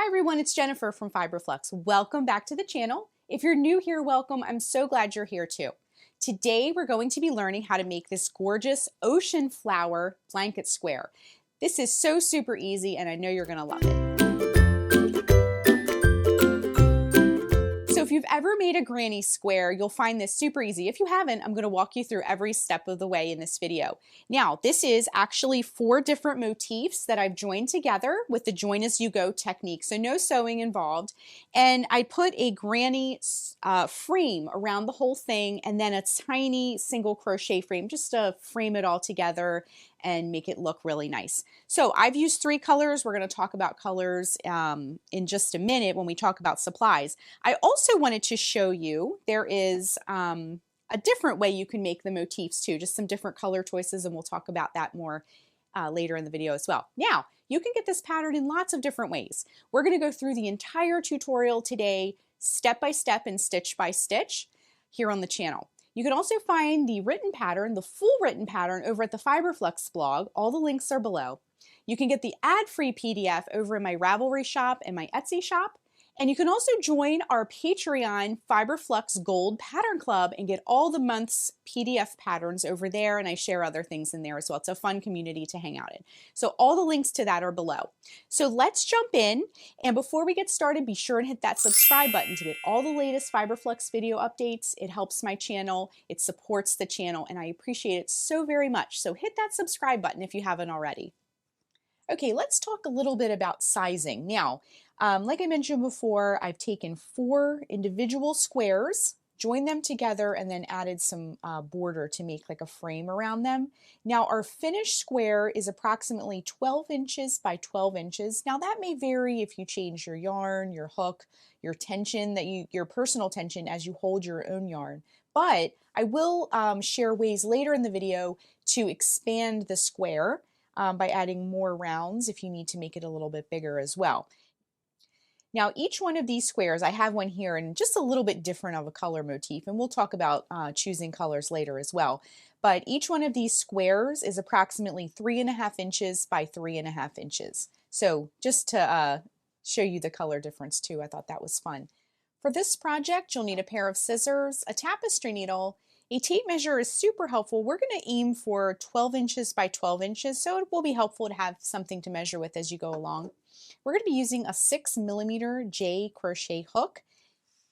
Hi everyone, it's Jennifer from Fiberflux. Welcome back to the channel. If you're new here, welcome. I'm so glad you're here too. Today we're going to be learning how to make this gorgeous ocean flower blanket square. This is so super easy and I know you're gonna love it. So if you've ever made a granny square, you'll find this super easy. If you haven't, I'm gonna walk you through every step of the way in this video. Now, this is actually 4 different motifs that I've joined together with the join as you go technique, so no sewing involved. And I put a granny frame around the whole thing and then a tiny single crochet frame just to frame it all together and make it look really nice. So I've used 3 colors. We're going to talk about colors in just a minute when we talk about supplies. I also wanted to show you there is a different way you can make the motifs too, just some different color choices, and we'll talk about that more later in the video as well. Now, you can get this pattern in lots of different ways. We're going to go through the entire tutorial today, step by step and stitch by stitch here on the channel. You can also find the written pattern, the full written pattern, over at the Fiberflux blog. All the links are below. You can get the ad-free PDF over in my Ravelry shop and my Etsy shop. And you can also join our Patreon Fiberflux Gold Pattern Club and get all the month's PDF patterns over there, and I share other things in there as well. It's a fun community to hang out in. So all the links to that are below. So let's jump in, and before we get started, be sure and hit that subscribe button to get all the latest Fiberflux video updates. It helps my channel, it supports the channel, and I appreciate it so very much. So hit that subscribe button if you haven't already. Okay, let's talk a little bit about sizing. Now, like I mentioned before, I've taken 4 individual squares, joined them together, and then added some border to make like a frame around them. Now, our finished square is approximately 12 inches by 12 inches. Now, that may vary if you change your yarn, your hook, your tension, your personal tension as you hold your own yarn. But I will share ways later in the video to expand the square by adding more rounds if you need to make it a little bit bigger as well. Now, each one of these squares, I have one here and just a little bit different of a color motif, and we'll talk about choosing colors later as well. But each one of these squares is approximately 3.5 inches by 3.5 inches. So just to show you the color difference too, I thought that was fun. For this project, you'll need a pair of scissors, a tapestry needle. A tape measure is super helpful. We're going to aim for 12 inches by 12 inches, so it will be helpful to have something to measure with as you go along. We're going to be using a 6mm J crochet hook.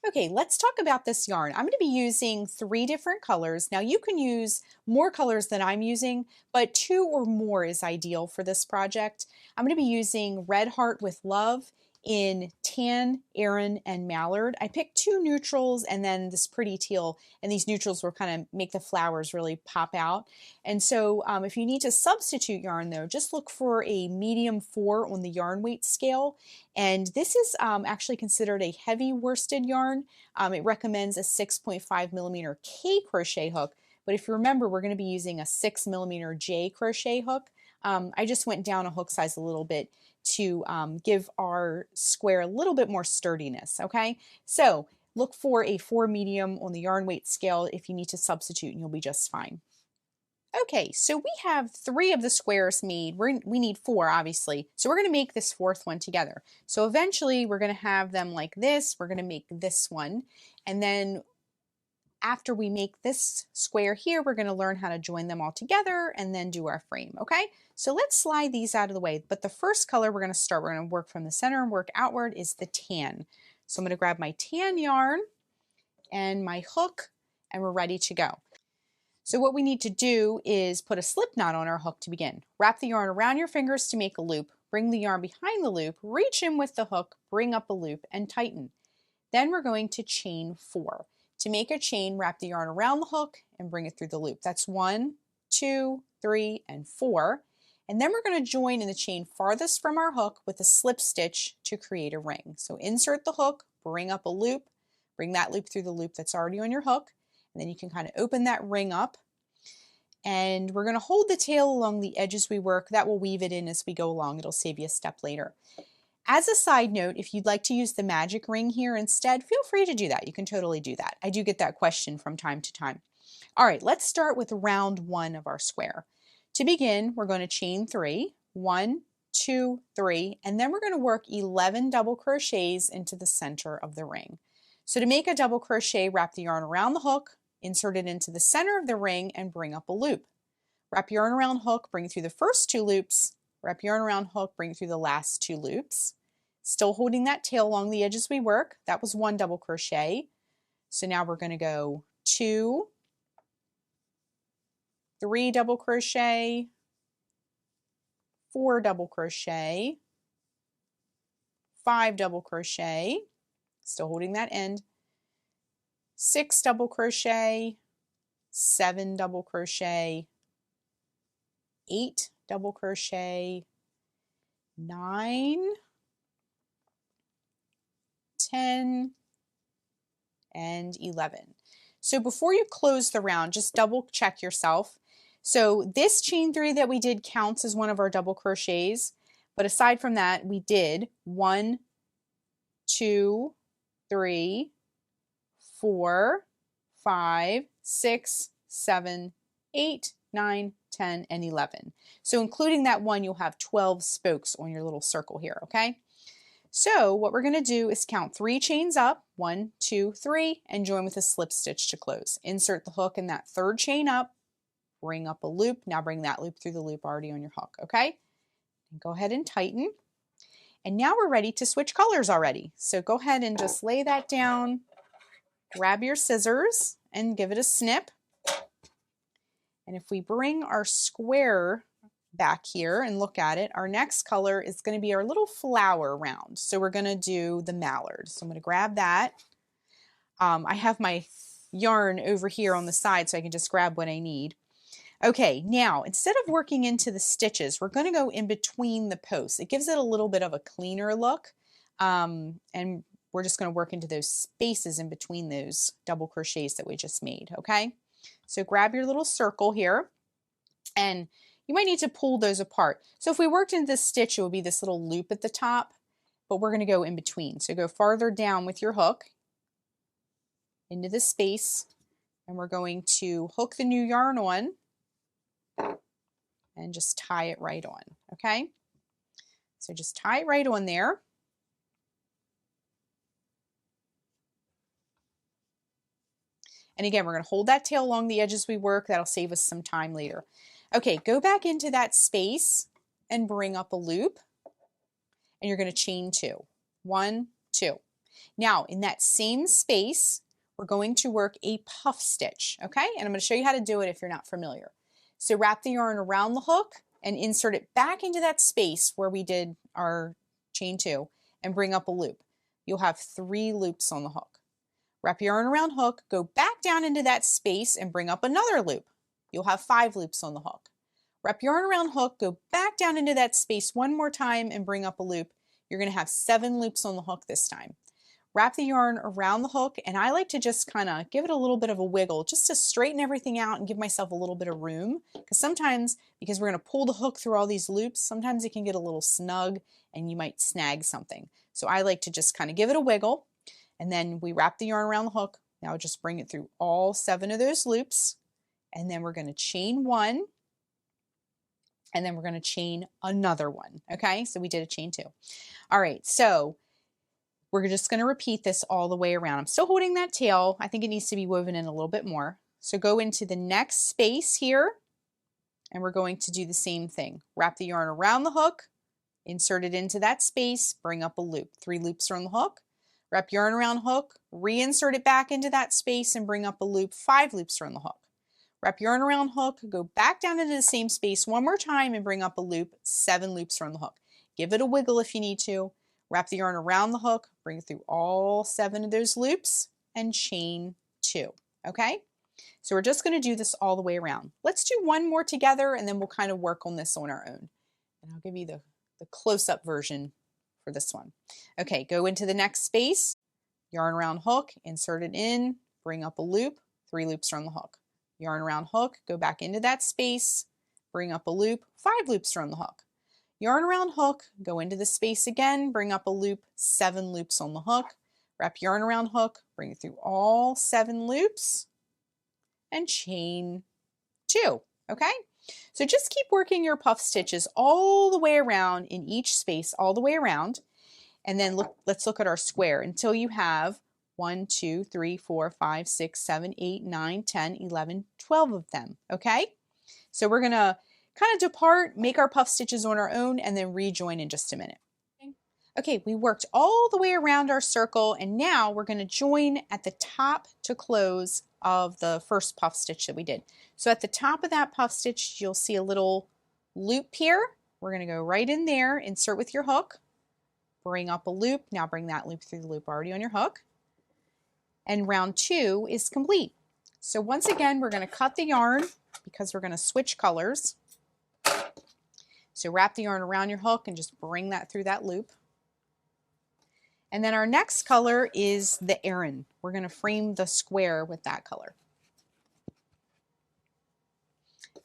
Okay, let's talk about this yarn. I'm going to be using 3 different colors. Now, you can use more colors than I'm using, but 2 or more is ideal for this project. I'm going to be using Red Heart with Love in Tan, Aran, and Mallard. I picked 2 neutrals and then this pretty teal, and these neutrals will kind of make the flowers really pop out. And so if you need to substitute yarn though, just look for a medium 4 on the yarn weight scale. And this is actually considered a heavy worsted yarn. It recommends a 6.5mm K crochet hook, but if you remember, we're going to be using a 6mm J crochet hook. I just went down a hook size a little bit to give our square a little bit more sturdiness, okay? So look for a 4 medium on the yarn weight scale if you need to substitute, and you'll be just fine. Okay, so we have 3 of the squares made. We need 4, obviously. So we're going to make this 4th one together. So eventually we're going to have them like this. We're going to make this one. And then after we make this square here, we're going to learn how to join them all together and then do our frame, okay? So let's slide these out of the way. But the first color we're going to work from the center and work outward is the tan. So I'm going to grab my tan yarn and my hook, and we're ready to go. So what we need to do is put a slip knot on our hook to begin. Wrap the yarn around your fingers to make a loop, bring the yarn behind the loop, reach in with the hook, bring up a loop, and tighten. Then we're going to chain 4. To make a chain, wrap the yarn around the hook and bring it through the loop. That's 1, 2, 3, and 4. And then we're going to join in the chain farthest from our hook with a slip stitch to create a ring. So insert the hook, bring up a loop, bring that loop through the loop that's already on your hook, and then you can kind of open that ring up. And we're going to hold the tail along the edge as we work. That will weave it in as we go along. It'll save you a step later. As a side note, if you'd like to use the magic ring here instead, feel free to do that. You can totally do that. I do get that question from time to time. All right, let's start with round 1 of our square. To begin, we're going to chain 3, 1, 2, 3, and then we're going to work 11 double crochets into the center of the ring. So to make a double crochet, wrap the yarn around the hook, insert it into the center of the ring, and bring up a loop. Wrap yarn around hook, bring through the first 2 loops, wrap yarn around hook, bring through the last 2 loops. Still holding that tail along the edge as we work. That was 1 double crochet. So now we're going to go 2, 3 double crochet, 4 double crochet, 5 double crochet, still holding that end, 6 double crochet, 7 double crochet, 8 double crochet, 9, 10, and 11. So before you close the round, just double check yourself. So this chain 3 that we did counts as one of our double crochets, but aside from that, we did 1, 2, 3, 4, 5, 6, 7, 8, 9, 10, and 11. So including that one, you'll have 12 spokes on your little circle here, okay? So what we're going to do is count 3 chains up, 1, 2, 3, and join with a slip stitch to close. Insert the hook in that 3rd chain up, bring up a loop. Now bring that loop through the loop already on your hook, okay? And go ahead and tighten. And now we're ready to switch colors already. So go ahead and just lay that down, grab your scissors, and give it a snip. And if we bring our square back here and look at it, our next color is going to be our little flower round. So we're going to do the mallard. So I'm going to grab that. I have my yarn over here on the side so I can just grab what I need. Okay, now instead of working into the stitches, we're going to go in between the posts. It gives it a little bit of a cleaner look, and we're just going to work into those spaces in between those double crochets that we just made, okay? So grab your little circle here, and you might need to pull those apart. So if we worked into this stitch, it would be this little loop at the top, but we're going to go in between. So go farther down with your hook into the space, and we're going to hook the new yarn on and just tie it right on, okay? So just tie it right on there. And again, we're going to hold that tail along the edge as we work. That'll save us some time later. Okay, go back into that space and bring up a loop, and you're going to chain 2. 1, 2. Now, in that same space, we're going to work a puff stitch, okay? And I'm going to show you how to do it if you're not familiar. So wrap the yarn around the hook and insert it back into that space where we did our chain 2 and bring up a loop. You'll have 3 loops on the hook. Wrap your yarn around hook, go back down into that space and bring up another loop. You'll have 5 loops on the hook. Wrap your yarn around hook, go back down into that space one more time and bring up a loop. You're going to have 7 loops on the hook this time. Wrap the yarn around the hook, and I like to just kind of give it a little bit of a wiggle just to straighten everything out and give myself a little bit of room, because sometimes, because we're going to pull the hook through all these loops, sometimes it can get a little snug and you might snag something. So I like to just kind of give it a wiggle, and then we wrap the yarn around the hook. Now just bring it through all 7 of those loops, and then we're going to chain 1, and then we're going to chain another one. Okay, so we did a chain 2. All right, so we're just going to repeat this all the way around. I'm still holding that tail. I think it needs to be woven in a little bit more. So go into the next space here, and we're going to do the same thing. Wrap the yarn around the hook, insert it into that space, bring up a loop. 3 loops are on the hook. Wrap yarn around hook, reinsert it back into that space and bring up a loop. 5 loops are on the hook. Wrap yarn around hook, go back down into the same space one more time and bring up a loop. 7 loops are on the hook. Give it a wiggle if you need to. Wrap the yarn around the hook, bring it through all 7 of those loops and chain 2, okay? So we're just going to do this all the way around. Let's do one more together and then we'll kind of work on this on our own. And I'll give you the close-up version for this one. Okay, go into the next space, yarn around hook, insert it in, bring up a loop, 3 loops are on the hook. Yarn around hook, go back into that space, bring up a loop, 5 loops are on the hook. Yarn around hook, go into the space again, bring up a loop, 7 loops on the hook. Wrap yarn around hook, bring it through all 7 loops and chain 2, okay? So just keep working your puff stitches all the way around in each space, all the way around. And then let's look at our square until you have 1, 2, 3, 4, 5, 6, 7, 8, 9, 10, 11, 12 of them, okay? So we're gonna kind of depart, make our puff stitches on our own, and then rejoin in just a minute. Okay, we worked all the way around our circle, and now we're gonna join at the top to close of the first puff stitch that we did. So at the top of that puff stitch, you'll see a little loop here. We're gonna go right in there, insert with your hook, bring up a loop. Now bring that loop through the loop already on your hook. And round 2 is complete. So once again, we're gonna cut the yarn because we're gonna switch colors. So wrap the yarn around your hook and just bring that through that loop. And then our next color is the Aran. We're gonna frame the square with that color.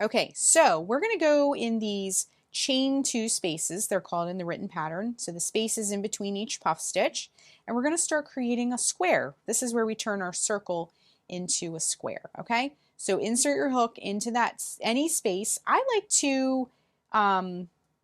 Okay, so we're gonna go in these chain 2 spaces, they're called in the written pattern. So the spaces in between each puff stitch, and we're gonna start creating a square. This is where we turn our circle into a square, okay? So insert your hook into that, any space. I like to,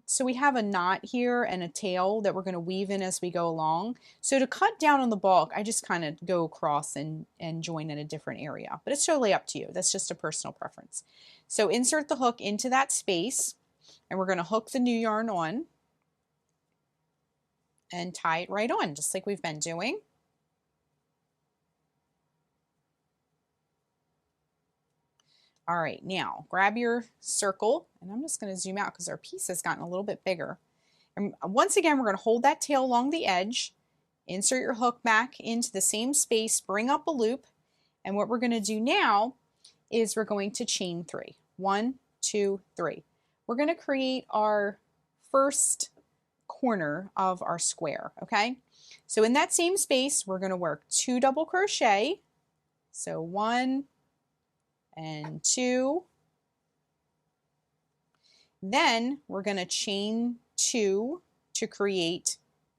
so we have a knot here and a tail that we're gonna weave in as we go along. So to cut down on the bulk, I just kind of go across and join in a different area, but it's totally up to you. That's just a personal preference. So insert the hook into that space, and we're gonna hook the new yarn on and tie it right on, just like we've been doing. All right, now grab your circle, and I'm just gonna zoom out because our piece has gotten a little bit bigger. And once again, we're gonna hold that tail along the edge, insert your hook back into the same space, bring up a loop, and what we're gonna do now is we're going to chain 3. 1, 2, 3. We're gonna create our first corner of our square, okay? So in that same space, we're gonna work 2 double crochet. So 1 and 2. Then we're gonna chain 2 to create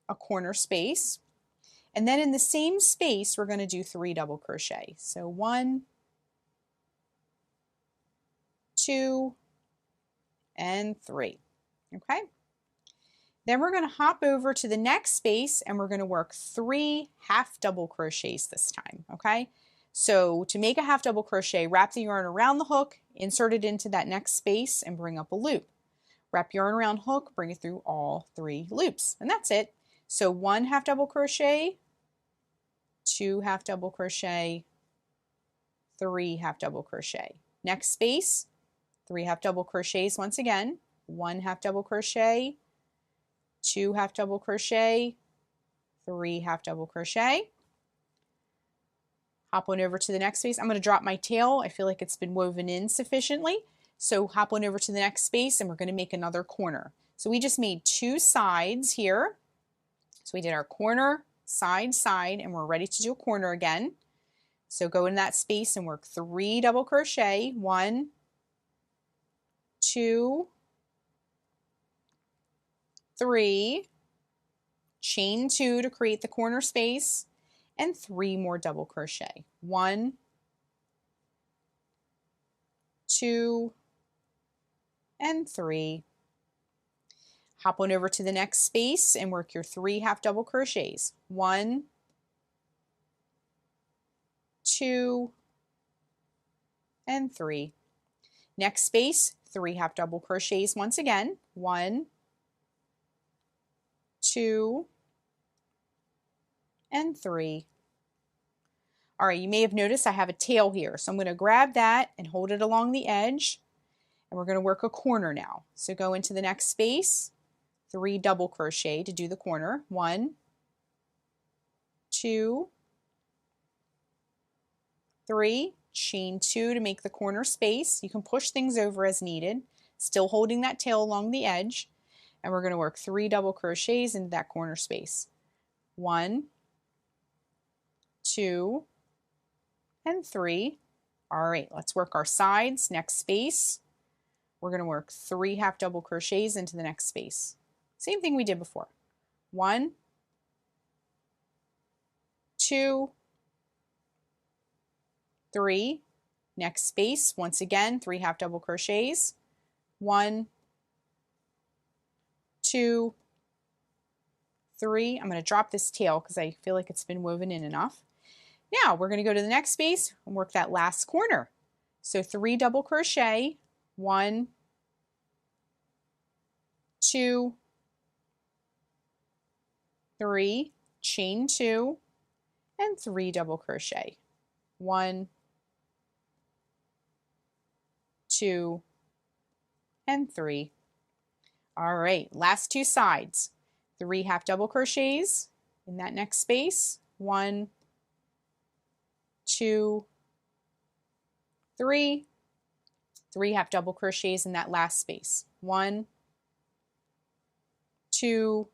a corner space. And then in the same space, we're gonna do 3 double crochet. So 1, 2, and 3, okay? Then we're gonna hop over to the next space and we're gonna work 3 half double crochets this time, okay? So to make a half double crochet, wrap the yarn around the hook, insert it into that next space and bring up a loop. Wrap yarn around hook, bring it through all 3 loops, and that's it. So 1 half double crochet, 2 half double crochet, 3 half double crochet. Next space, 3 half double crochets once again, 1 half double crochet, 2 half double crochet, 3 half double crochet. Hop on over to the next space. I'm going to drop my tail. I feel like it's been woven in sufficiently. So hop on over to the next space and we're going to make another corner. So we just made 2 sides here. So we did our corner, side, side, and we're ready to do a corner again. So go in that space and work 3 double crochet. 1, 2, 3, chain 2 to create the corner space, and 3 more double crochet. 1, 2, and 3. Hop on over to the next space and work your 3 half double crochets. 1, 2, and 3. Next space, 3 half double crochets once again. 1, 2, and 3. All right, you may have noticed I have a tail here, so I'm going to grab that and hold it along the edge, and we're going to work a corner now. So go into the next space, 3 double crochet to do the corner. 1, 2, 3, chain 2 to make the corner space. You can push things over as needed, still holding that tail along the edge, and we're going to work 3 double crochets into that corner space. 1, 2, and 3. All right, let's work our sides. Next space, we're going to work 3 half double crochets into the next space. Same thing we did before. 1, 2, 3. Next space, once again, 3 half double crochets. 1, 2, 3. I'm going to drop this tail because I feel like it's been woven in enough. Now we're going to go to the next space and work that last corner. So 3 double crochet, 1, 2, 3, chain 2, and 3 double crochet. 1, 2, and 3. All right, last 2 sides. 3 half double crochets in that next space. 1, 2, 3. 3 half double crochets in that last space. 1, 2,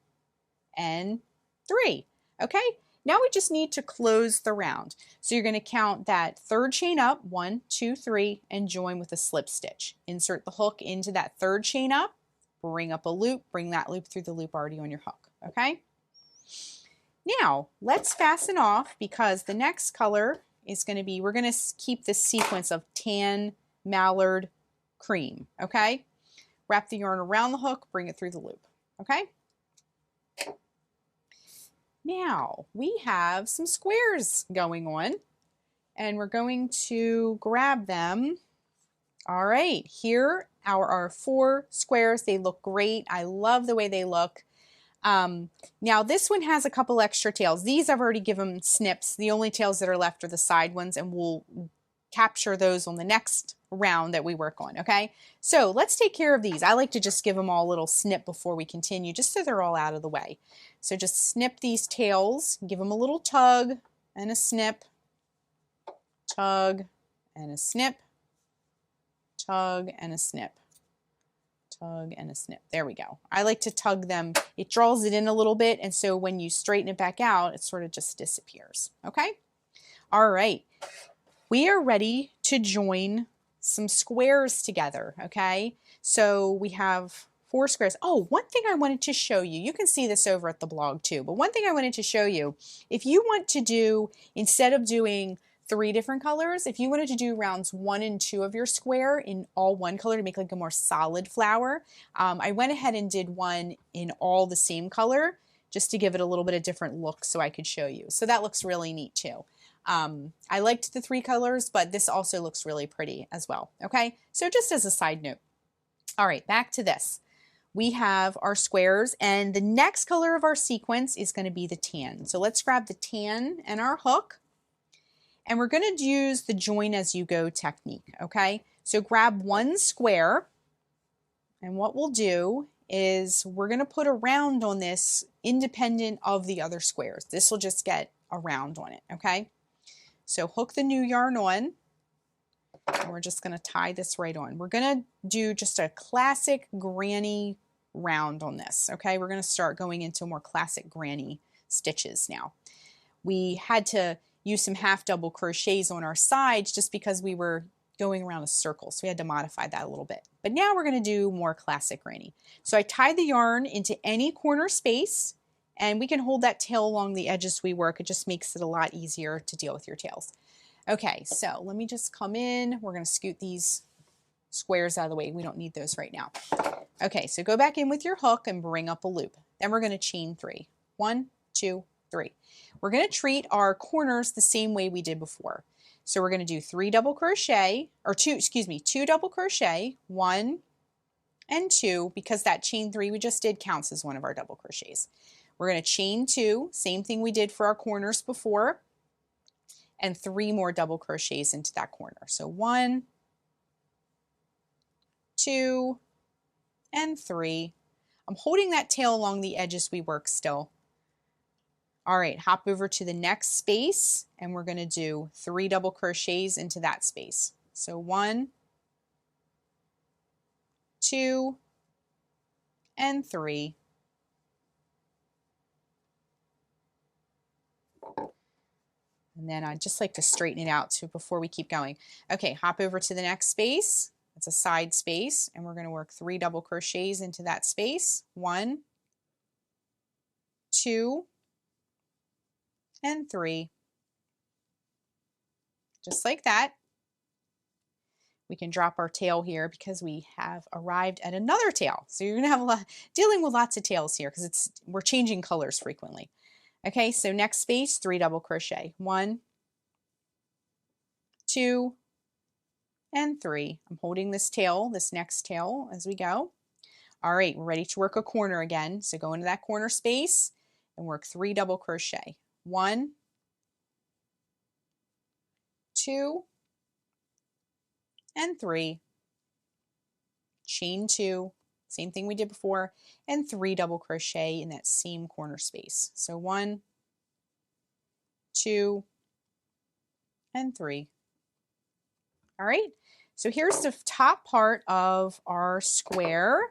and 3. Okay, now we just need to close the round. So you're going to count that third chain up, 1, 2, 3, and join with a slip stitch. Insert the hook into that third chain up, bring up a loop, bring that loop through the loop already on your hook. Okay, now let's fasten off because the next color is going to be, we're going to keep this sequence of tan, mallard, cream. Okay, wrap the yarn around the hook, bring it through the loop. Okay. Now we have some squares going on and we're going to grab them. All right, here are our 4 squares. They look great. I love the way they look. Now this one has a couple extra tails. These I've already given snips. The only tails that are left are the side ones and we'll capture those on the next round that we work on, okay? So let's take care of these. I like to just give them all a little snip before we continue, just so they're all out of the way. So just snip these tails, give them a little tug and a snip, tug and a snip, tug and a snip, tug and a snip. There we go. I like to tug them. It draws it in a little bit, and so when you straighten it back out, it sort of just disappears, okay? All right. We are ready to join some squares together, okay? So we have 4 squares. Oh, one thing I wanted to show you, you can see this over at the blog too, but one thing I wanted to show you, if you want to do, instead of doing 3 different colors, if you wanted to do rounds 1 and 2 of your square in all one color to make like a more solid flower, I went ahead and did one in all the same color just to give it a little bit of different look so I could show you. So that looks really neat too. I liked the 3 colors, but this also looks really pretty as well. Okay, so just as a side note. All right, back to this. We have our squares and the next color of our sequence is going to be the tan. So let's grab the tan and our hook and we're going to use the join as you go technique. Okay, so grab 1 square and what we'll do is we're going to put a round on this independent of the other squares. This will just get a round on it. Okay. So hook the new yarn on, and we're just going to tie this right on. We're going to do just a classic granny round on this, okay? We're going to start going into more classic granny stitches now. We had to use some half double crochets on our sides just because we were going around a circle, so we had to modify that a little bit. But now we're going to do more classic granny. So I tied the yarn into any corner space, and we can hold that tail along the edges we work. It just makes it a lot easier to deal with your tails. Okay, so let me just come in. We're going to scoot these squares out of the way. We don't need those right now. Okay, so go back in with your hook and bring up a loop. Then we're going to chain 3. 1, 2, 3. We're going to treat our corners the same way we did before. So we're going to do 3 double crochet, or 2 double crochet, 1 and 2, because that chain 3 we just did counts as one of our double crochets. We're going to chain 2, same thing we did for our corners before, and 3 more double crochets into that corner. So 1, 2, and 3. I'm holding that tail along the edges we work still. All right, hop over to the next space and we're going to do 3 double crochets into that space. So 1, 2, and 3. And then I'd just like to straighten it out too before we keep going. Okay, hop over to the next space. It's a side space and we're going to work 3 double crochets into that space. 1, 2, and 3. Just like that. We can drop our tail here because we have arrived at another tail. So you're going to have a lot, dealing with lots of tails here because we're changing colors frequently. Okay, so next space, 3 double crochet. 1, 2, and 3. I'm holding this tail, this next tail as we go. All right, we're ready to work a corner again. So go into that corner space and work 3 double crochet. 1, 2, and 3. Chain 2, same thing we did before, and 3 double crochet in that same corner space. So 1, 2, and 3. All right, so here's the top part of our square,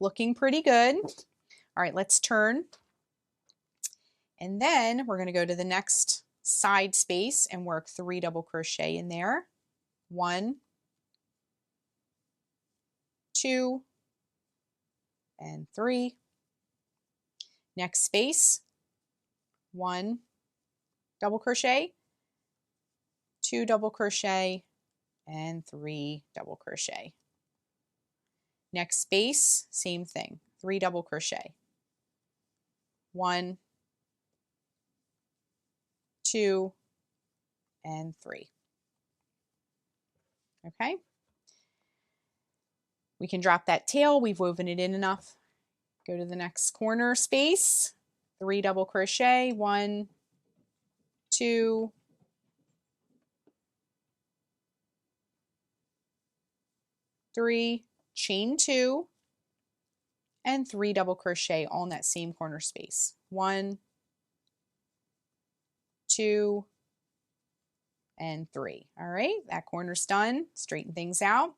looking pretty good. All right, let's turn. And then we're going to go to the next side space and work 3 double crochet in there. 1, 2, and 3. Next space, 1 double crochet, 2 double crochet, and 3 double crochet. Next space, same thing, 3 double crochet. 1, 2, and 3. Okay. We can drop that tail. We've woven it in enough. Go to the next corner space, 3 double crochet, 1, 2, 3, chain 2, and 3 double crochet all in that same corner space. 1, 2, and 3. All right, that corner's done. Straighten things out.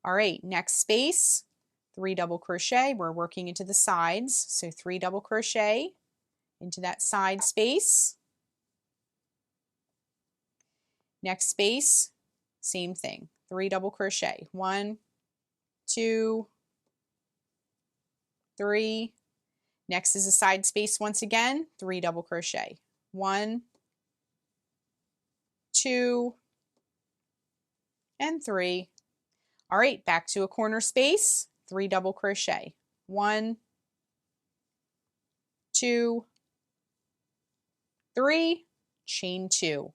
All right, next space, 3 double crochet. We're working into the sides, so 3 double crochet into that side space. Next space, same thing, 3 double crochet. 1, 2, 3. Next is a side space once again, 3 double crochet. 1, 2, and 3. All right, back to a corner space, 3 double crochet. 1, 2, 3, chain 2,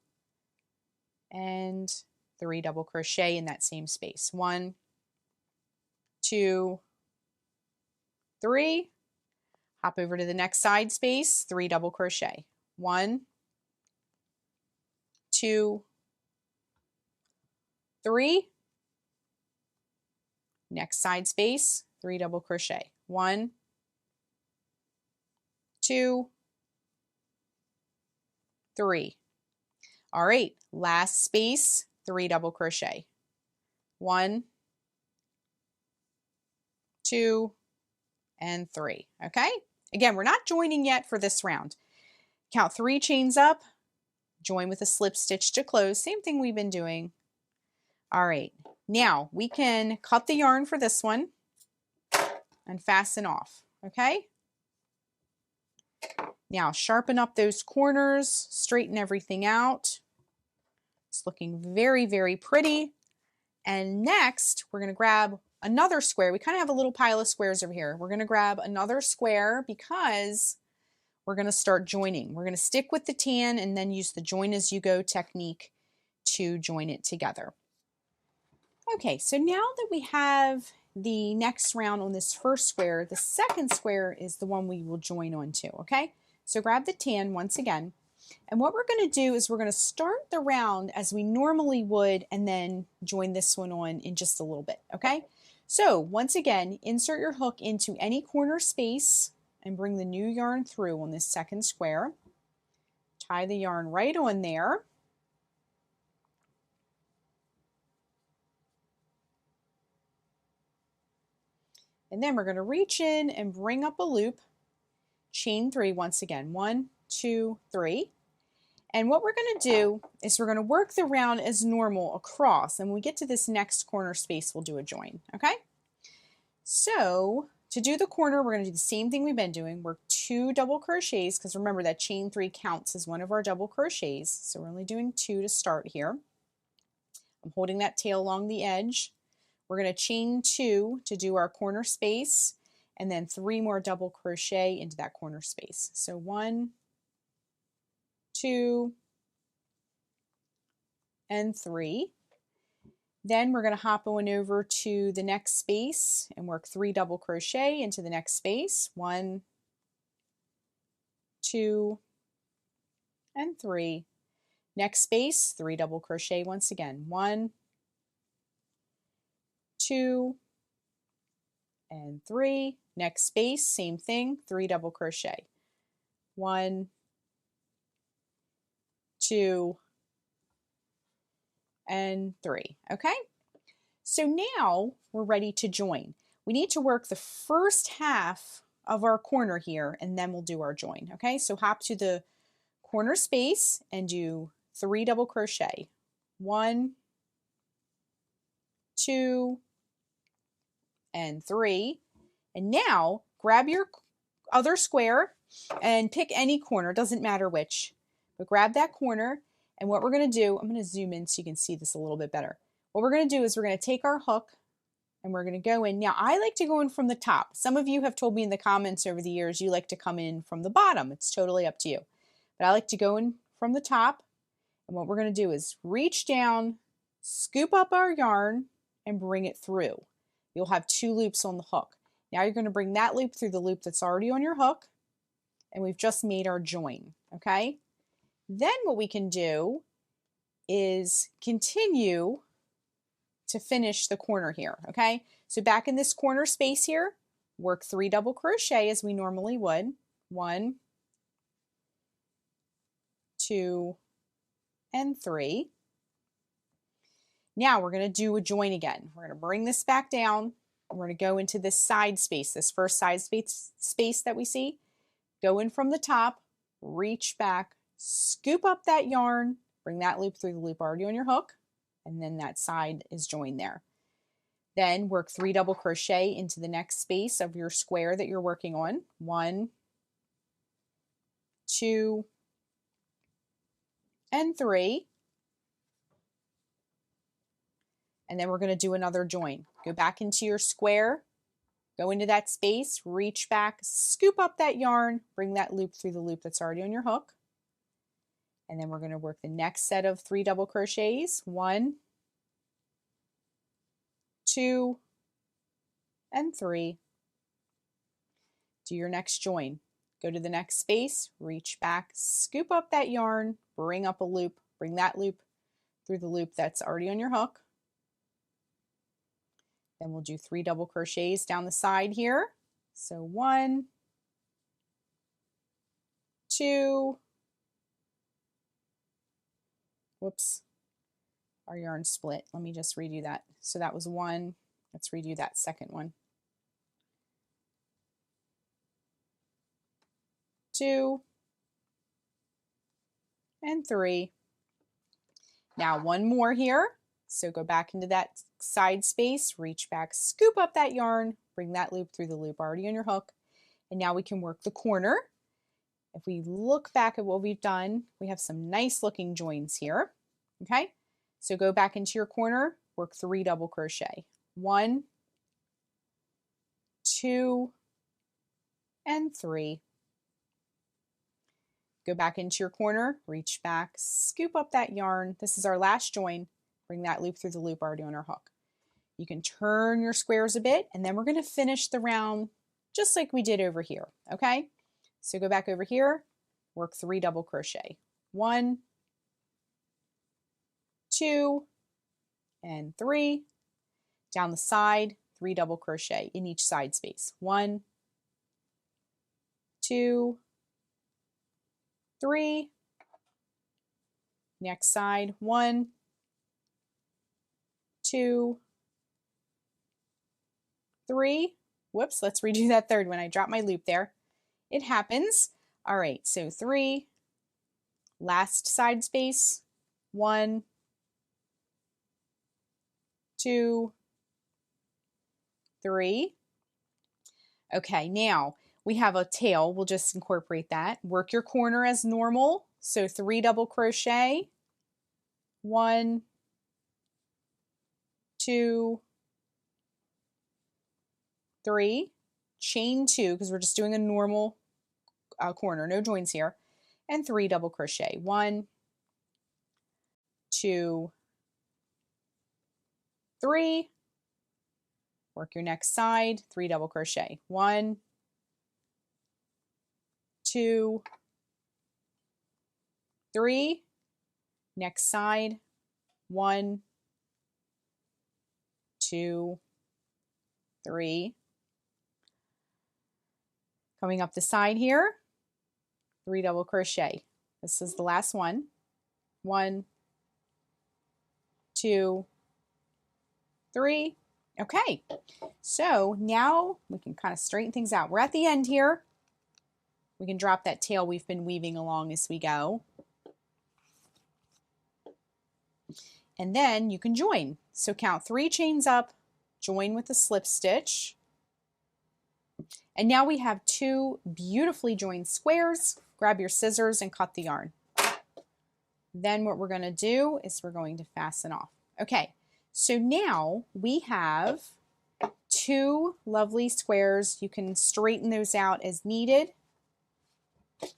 and 3 double crochet in that same space. 1, 2, 3. Hop over to the next side space, 3 double crochet. 1, 2, 3. Next side space, 3 double crochet. 1, 2, 3. All right, last space, 3 double crochet. 1, 2, and 3. Okay, again, we're not joining yet for this round. Count 3 chains up, join with a slip stitch to close. Same thing we've been doing. All right, now we can cut the yarn for this one and fasten off. Okay, now sharpen up those corners, straighten everything out. It's looking very, very pretty. And next, we're going to grab another square. We kind of have a little pile of squares over here. We're going to grab another square because we're going to start joining. We're going to stick with the tan and then use the join as you go technique to join it together. Okay, so now that we have the next round on this first square, the second square is the one we will join onto, okay? So grab the tan once again. And what we're going to do is we're going to start the round as we normally would and then join this one on in just a little bit, okay? So once again, insert your hook into any corner space and bring the new yarn through on this second square. Tie the yarn right on there. And then we're going to reach in and bring up a loop, chain 3 once again, 1, 2, 3. And what we're going to do is we're going to work the round as normal across. And when we get to this next corner space, we'll do a join, okay? So to do the corner, we're going to do the same thing we've been doing. Work 2 double crochets, because remember that chain 3 counts as one of our double crochets. So we're only doing 2 to start here. I'm holding that tail along the edge. We're going to chain 2 to do our corner space, and then 3 more double crochet into that corner space. So 1, 2, and 3. Then we're going to hop on over to the next space and work 3 double crochet into the next space. 1, 2, and 3. Next space, 3 double crochet once again. 1, 2, and 3. Next space, same thing, 3 double crochet. 1, 2, and 3. Okay, so now we're ready to join. We need to work the first half of our corner here, and then we'll do our join. Okay, so hop to the corner space and do 3 double crochet. 1, 2, and 3. And now grab your other square and pick any corner, doesn't matter which, but grab that corner. And what we're going to do, I'm going to zoom in so you can see this a little bit better. What we're going to do is we're going to take our hook and we're going to go in. Now I like to go in from the top. Some of you have told me in the comments over the years you like to come in from the bottom. It's totally up to you. But I like to go in from the top. And what we're going to do is reach down, scoop up our yarn, and bring it through. You'll have 2 loops on the hook. Now you're going to bring that loop through the loop that's already on your hook, and we've just made our join, okay? Then what we can do is continue to finish the corner here, okay? So back in this corner space here, work 3 double crochet as we normally would. 1, 2, and 3. Now we're going to do a join again. We're going to bring this back down. We're going to go into this side space, this first side space that we see. Go in from the top, reach back, scoop up that yarn, bring that loop through the loop already on your hook, and then that side is joined there. Then work 3 double crochet into the next space of your square that you're working on. 1, 2, and 3. And then we're going to do another join. Go back into your square, go into that space, reach back, scoop up that yarn, bring that loop through the loop that's already on your hook. And then we're going to work the next set of 3 double crochets. 1, 2, and 3. Do your next join. Go to the next space, reach back, scoop up that yarn, bring up a loop, bring that loop through the loop that's already on your hook. Then we'll do 3 double crochets down the side here. So 1, 2, whoops, our yarn split. Let me just redo that. So that was 1. Let's redo that second one. 2, and 3. Now 1 more here. So go back into that side space, reach back, scoop up that yarn, bring that loop through the loop already on your hook. And now we can work the corner. If we look back at what we've done, we have some nice looking joins here. Okay, so go back into your corner, work 3 double crochet. 1, 2, and 3. Go back into your corner, reach back, scoop up that yarn. This is our last join. Bring that loop through the loop already on our hook. You can turn your squares a bit, and then we're going to finish the round just like we did over here, okay? So go back over here, work 3 double crochet. 1, 2, and 3. Down the side, 3 double crochet in each side space. 1, 2, 3. Next side, 1, 2, 3. Whoops, let's redo that third one. I dropped my loop there. It happens. All right, so 3, last side space, 1, 2, 3. Okay, now we have a tail. We'll just incorporate that. Work your corner as normal. So 3 double crochet, 1, 2, 3, chain 2, because we're just doing a normal corner, no joins here, and 3 double crochet. 1, 2, 3. Work your next side, 3 double crochet. 1, 2, 3. Next side, 1, 2, 3. Coming up the side here, 3 double crochet. This is the last one. 1, 2, 3. Okay, so now we can kind of straighten things out. We're at the end here. We can drop that tail we've been weaving along as we go. And then you can join. So count 3 chains up, join with a slip stitch. And now we have 2 beautifully joined squares. Grab your scissors and cut the yarn. Then what we're going to do is we're going to fasten off. Okay, so now we have 2 lovely squares. You can straighten those out as needed. And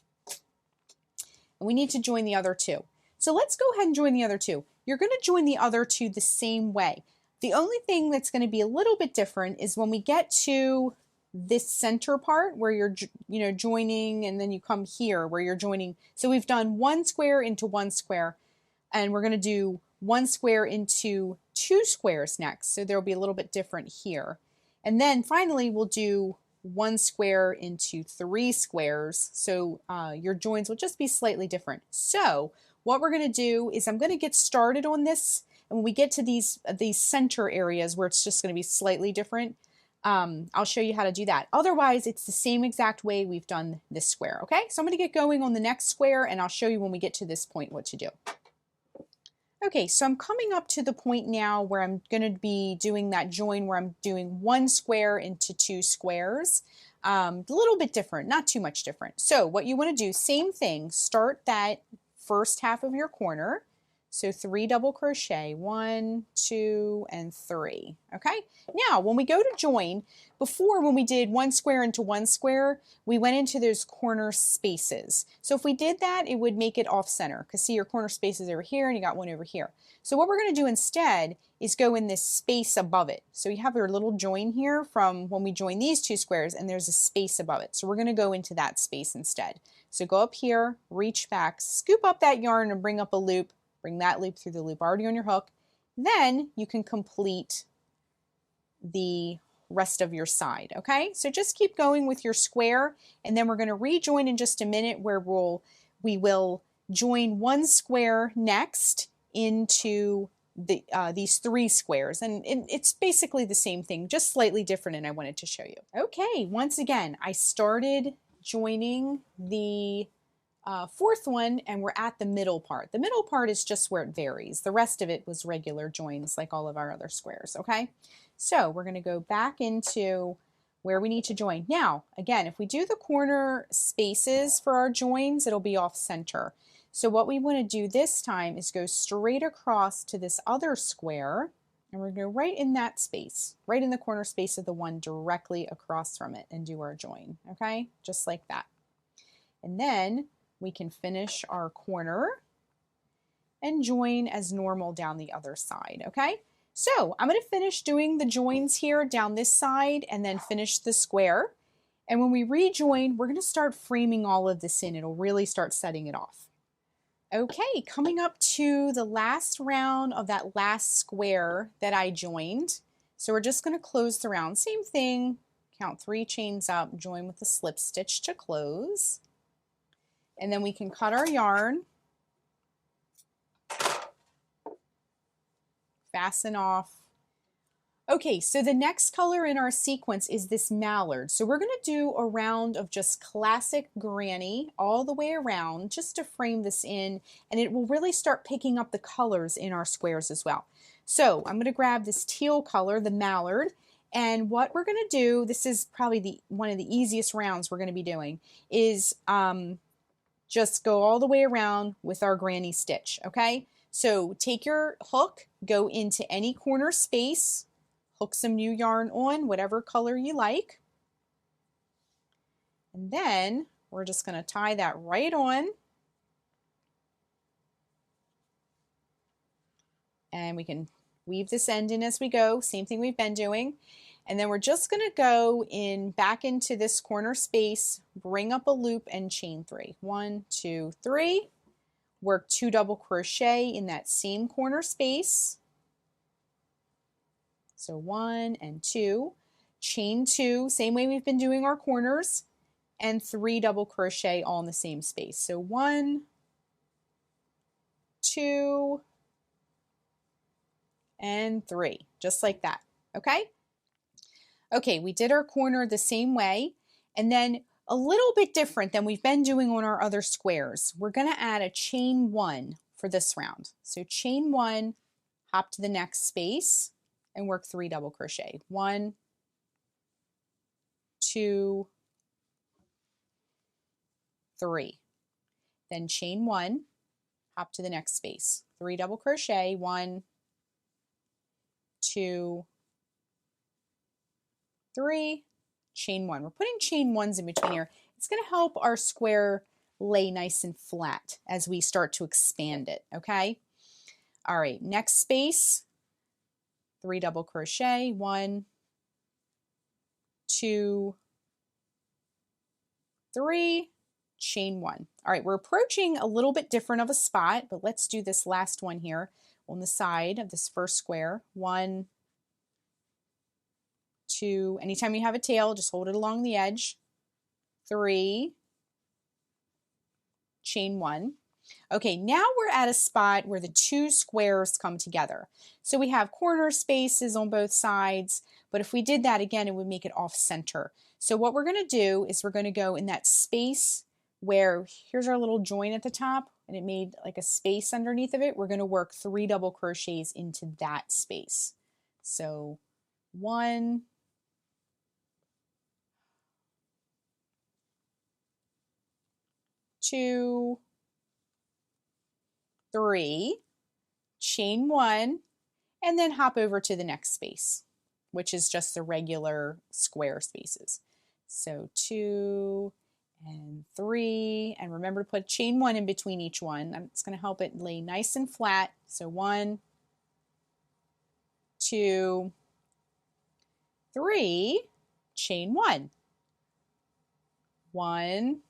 we need to join the other 2. So let's go ahead and join the other 2. You're going to join the other 2 the same way. The only thing that's going to be a little bit different is when we get to this center part where you're joining, and then you come here where you're joining. So we've done 1 square into 1 square, and we're going to do 1 square into 2 squares next. So there'll be a little bit different here. And then finally we'll do 1 square into 3 squares. So your joins will just be slightly different. So what we're going to do is I'm going to get started on this, and when we get to these center areas where it's just going to be slightly different, I'll show you how to do that. Otherwise, it's the same exact way we've done this square, okay? So I'm going to get going on the next square, and I'll show you when we get to this point what to do. Okay, so I'm coming up to the point now where I'm going to be doing that join where I'm doing 1 square into 2 squares. A little bit different, not too much different. So what you want to do, same thing, start that first half of your corner. So 3 double crochet, 1, 2, and 3. Okay. Now, when we go to join, before when we did 1 square into 1 square, we went into those corner spaces. So if we did that, it would make it off center, because see, your corner space is over here and you got one over here. So what we're going to do instead is go in this space above it. So you have your little join here from when we join these 2 squares, and there's a space above it. So we're going to go into that space instead. So go up here, reach back, scoop up that yarn and bring up a loop. Bring that loop through the loop already on your hook. Then you can complete the rest of your side, okay? So just keep going with your square, and then we're going to rejoin in just a minute where we will join 1 square next into these 3 squares, and it's basically the same thing, just slightly different, and I wanted to show you. Okay, once again, I started joining the 4th one, and we're at the middle part. The middle part is just where it varies. The rest of it was regular joins like all of our other squares, okay? So we're going to go back into where we need to join. Now, again, if we do the corner spaces for our joins, it'll be off center. So what we want to do this time is go straight across to this other square, and we're going to go right in that space, right in the corner space of the one directly across from it, and do our join, okay? Just like that. And then we can finish our corner and join as normal down the other side, okay? So I'm going to finish doing the joins here down this side and then finish the square. And when we rejoin, we're going to start framing all of this in. It'll really start setting it off. Okay, coming up to the last round of that last square that I joined. So we're just going to close the round. Same thing, count 3 chains up, join with a slip stitch to close. And then we can cut our yarn, fasten off. Okay, so the next color in our sequence is this mallard. So we're going to do a round of just classic granny all the way around just to frame this in, and it will really start picking up the colors in our squares as well. So I'm going to grab this teal color, the mallard, and what we're going to do, this is probably one of the easiest rounds we're going to be doing, is just go all the way around with our granny stitch, okay? So take your hook, go into any corner space, hook some new yarn on, whatever color you like. And then we're just going to tie that right on. And we can weave this end in as we go, same thing we've been doing. And then we're just going to go in back into this corner space, bring up a loop and chain 3. 1, 2, 3. Work 2 double crochet in that same corner space. So 1 and 2, chain 2, same way we've been doing our corners, and 3 double crochet all in the same space. So 1, 2, and 3, just like that. Okay? Okay, we did our corner the same way, and then a little bit different than we've been doing on our other squares. We're going to add a chain 1 for this round. So chain 1, hop to the next space, and work 3 double crochet. 1, 2, 3. Then chain 1, hop to the next space. 3 double crochet. 1, 2, 3, chain 1. We're putting chain 1s in between here. It's going to help our square lay nice and flat as we start to expand it, okay? All right, next space, 3 double crochet. 1, 2, 3, chain 1. All right, we're approaching a little bit different of a spot, but let's do this last one here on the side of this first square. 1, 2, anytime you have a tail, just hold it along the edge. 3, chain 1. Okay, now we're at a spot where the 2 squares come together. So we have corner spaces on both sides, but if we did that again, it would make it off center. So what we're going to do is we're going to go in that space where here's our little join at the top, and it made like a space underneath of it. We're going to work 3 double crochets into that space. So 1, 2, 3, chain 1, and then hop over to the next space, which is just the regular square spaces. So 2 and 3, and remember to put chain 1 in between each one. It's going to help it lay nice and flat. So 1, 2, 3, chain 1. 1,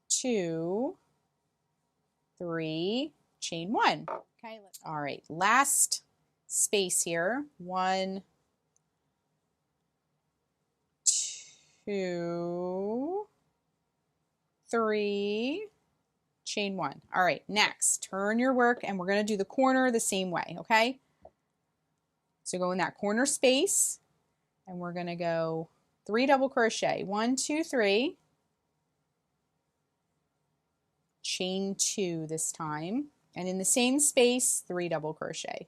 2, 3, chain 1. Okay, all right, last space here. 1, 2, 3, chain 1. All right, next, turn your work and we're going to do the corner the same way, okay? So go in that corner space and we're going to go 3 double crochet. 1, 2, 3. Chain 2 this time, and in the same space 3 double crochet.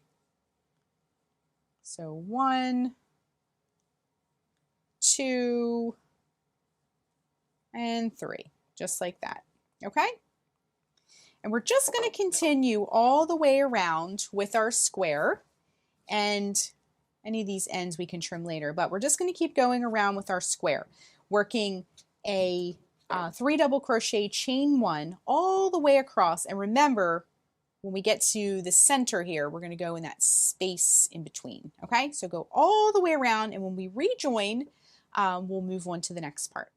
So 1, 2, and 3, just like that. Okay, and we're just going to continue all the way around with our square, and any of these ends we can trim later, but we're just going to keep going around with our square, working a 3 double crochet, chain 1 all the way across. And remember, when we get to the center here, we're going to go in that space in between. Okay, so go all the way around, and when we rejoin, we'll move on to the next part.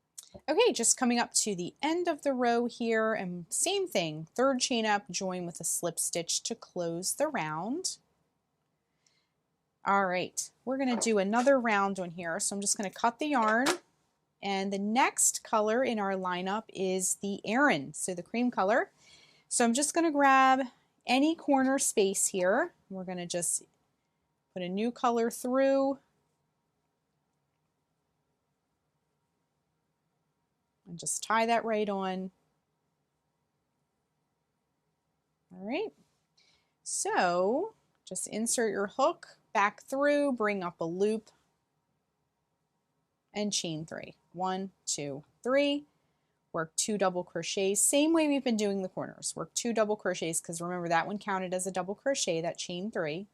Okay, just coming up to the end of the row here, and same thing, 3rd chain up, join with a slip stitch to close the round. All right, we're going to do another round on here, so I'm just going to cut the yarn. And the next color in our lineup is the Aran, so the cream color. So I'm just going to grab any corner space here. We're going to just put a new color through. And just tie that right on. All right. So just insert your hook back through, bring up a loop, and chain 3. 1, 2, 3. work 2 double crochets, same way we've been doing the corners. Work 2 double crochets because remember that one counted as a double crochet, that chain 3.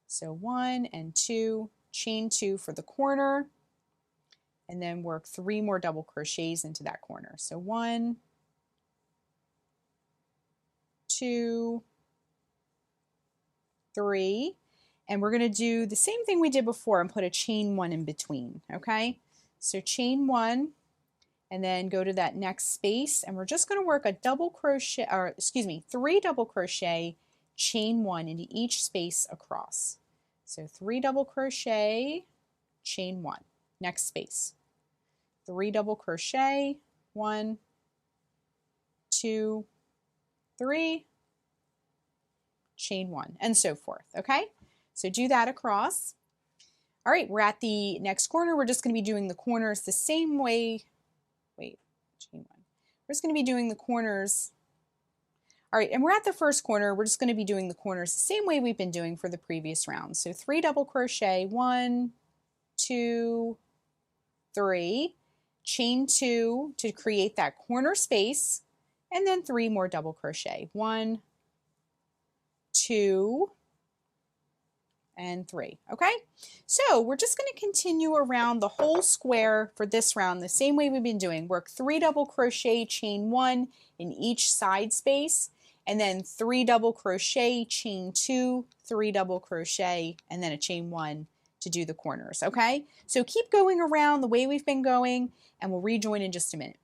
So 1 and 2, chain 2 for the corner, and then work 3 more double crochets into that corner. So 1, 2, 3, and we're going to do the same thing we did before and put a chain 1 in between, okay? So chain 1 and then go to that next space, and we're just going to work a double crochet, or excuse me, 3 double crochet, chain 1 into each space across. So 3 double crochet, chain 1, next space. 3 double crochet, 1, 2, 3, chain 1, and so forth, okay? So do that across. All right, we're at the next corner. We're just going to be doing the corners the same way. Wait, chain 1. We're just going to be doing the corners. All right, and we're at the first corner. We're just going to be doing the corners the same way we've been doing for the previous round. So 3 double crochet, 1, 2, 3, chain 2 to create that corner space, and then 3 more double crochet, 1, 2, and 3, okay? So we're just going to continue around the whole square for this round the same way we've been doing. Work 3 double crochet, chain 1 in each side space, and then 3 double crochet, chain 2, 3 double crochet, and then a chain 1 to do the corners, okay? So keep going around the way we've been going, and we'll rejoin in just a minute.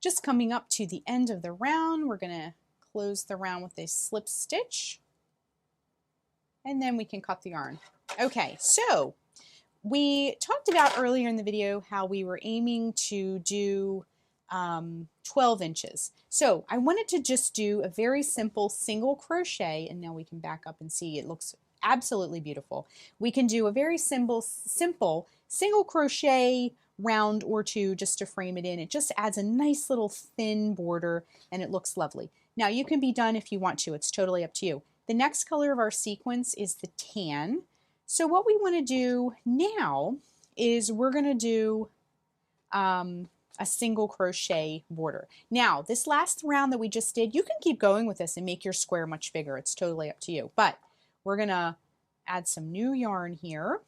Just coming up to the end of the round, we're going to close the round with a slip stitch, and then we can cut the yarn. Okay, so we talked about earlier in the video how we were aiming to do 12 inches. So I wanted to just do a very simple single crochet, and now we can back up and see it looks absolutely beautiful. We can do a very simple single crochet round or 2 just to frame it in. It just adds a nice little thin border and it looks lovely. Now you can be done if you want to, it's totally up to you. The next color of our sequence is the tan. So what we want to do now is we're going to do a single crochet border. Now this last round that we just did, you can keep going with this and make your square much bigger. It's totally up to you. But we're going to add some new yarn here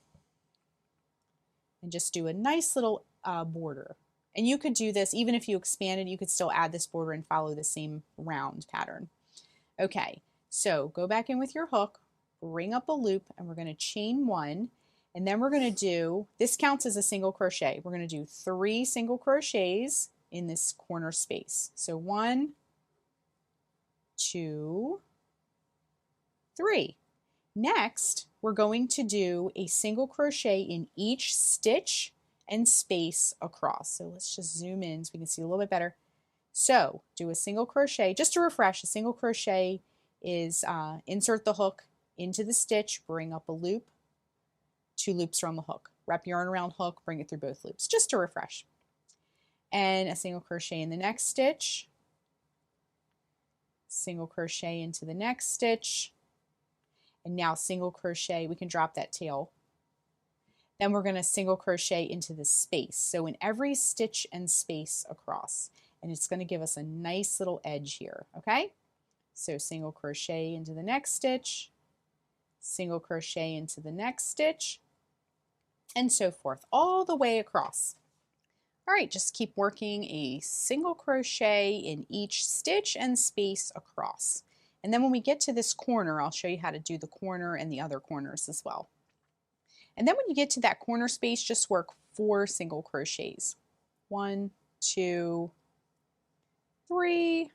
and just do a nice little border. And you could do this, even if you expanded, you could still add this border and follow the same round pattern. Okay, so go back in with your hook, bring up a loop, and we're going to chain 1. And then we're going to do, this counts as a single crochet. We're going to do 3 single crochets in this corner space. So 1, 2, 3. Next, we're going to do a single crochet in each stitch and space across. So let's just zoom in so we can see a little bit better. So do a single crochet, just to refresh, a single crochet is insert the hook into the stitch, bring up a loop, 2 loops around the hook. Wrap yarn around hook, bring it through both loops, just to refresh. And a single crochet in the next stitch, single crochet into the next stitch, and now single crochet, we can drop that tail. Then we're going to single crochet into the space. So in every stitch and space across, and it's going to give us a nice little edge here, okay? So single crochet into the next stitch, single crochet into the next stitch, and so forth, all the way across. All right, just keep working a single crochet in each stitch and space across. And then when we get to this corner, I'll show you how to do the corner and the other corners as well. And then when you get to that corner space, just work 4 single crochets. 1, 2, 3,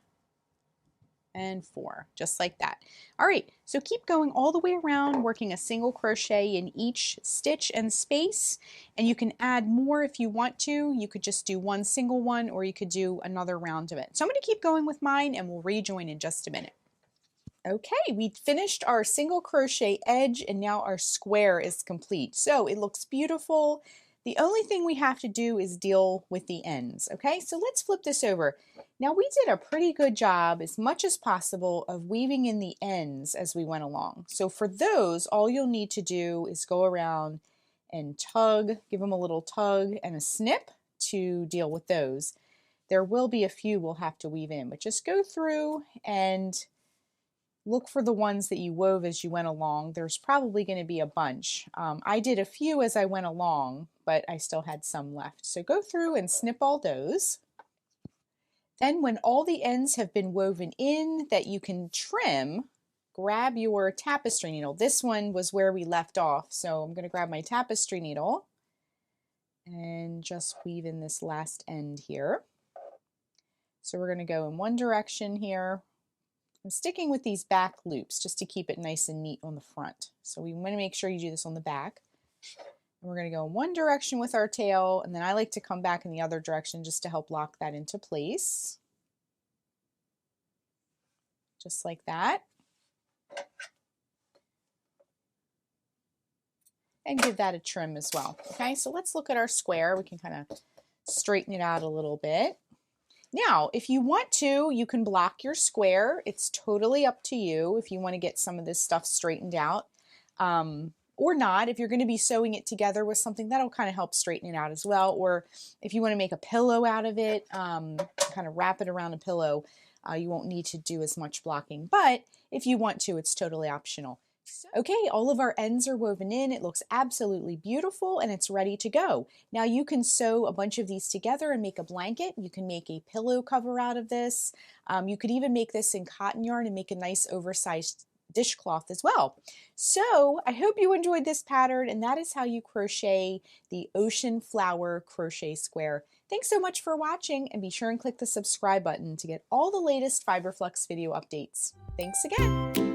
and 4, just like that. All right, so keep going all the way around, working a single crochet in each stitch and space, and you can add more if you want to. You could just do 1 single one, or you could do another round of it. So I'm going to keep going with mine, and we'll rejoin in just a minute. Okay, we finished our single crochet edge, and now our square is complete. So it looks beautiful. The only thing we have to do is deal with the ends, okay? So let's flip this over. Now we did a pretty good job, as much as possible, of weaving in the ends as we went along. So for those, all you'll need to do is go around and tug, give them a little tug and a snip to deal with those. There will be a few we'll have to weave in, but just go through and look for the ones that you wove as you went along. There's probably going to be a bunch. I did a few as I went along, but I still had some left. So go through and snip all those. Then when all the ends have been woven in that you can trim, grab your tapestry needle. This one was where we left off, so I'm going to grab my tapestry needle and just weave in this last end here. So we're going to go in one direction here. I'm sticking with these back loops just to keep it nice and neat on the front. So we want to make sure you do this on the back. And we're going to go in one direction with our tail, and then I like to come back in the other direction just to help lock that into place. Just like that. And give that a trim as well. Okay, so let's look at our square. We can kind of straighten it out a little bit. Now, if you want to, you can block your square. It's totally up to you if you want to get some of this stuff straightened out or not. If you're going to be sewing it together with something, that'll kind of help straighten it out as well. Or if you want to make a pillow out of it, kind of wrap it around a pillow, you won't need to do as much blocking. But if you want to, it's totally optional. Okay, all of our ends are woven in. It looks absolutely beautiful and it's ready to go. Now you can sew a bunch of these together and make a blanket. You can make a pillow cover out of this. You could even make this in cotton yarn and make a nice oversized dishcloth as well. So I hope you enjoyed this pattern, and that is how you crochet the Ocean Flower Crochet Square. Thanks so much for watching, and be sure and click the subscribe button to get all the latest Fiberflux video updates. Thanks again.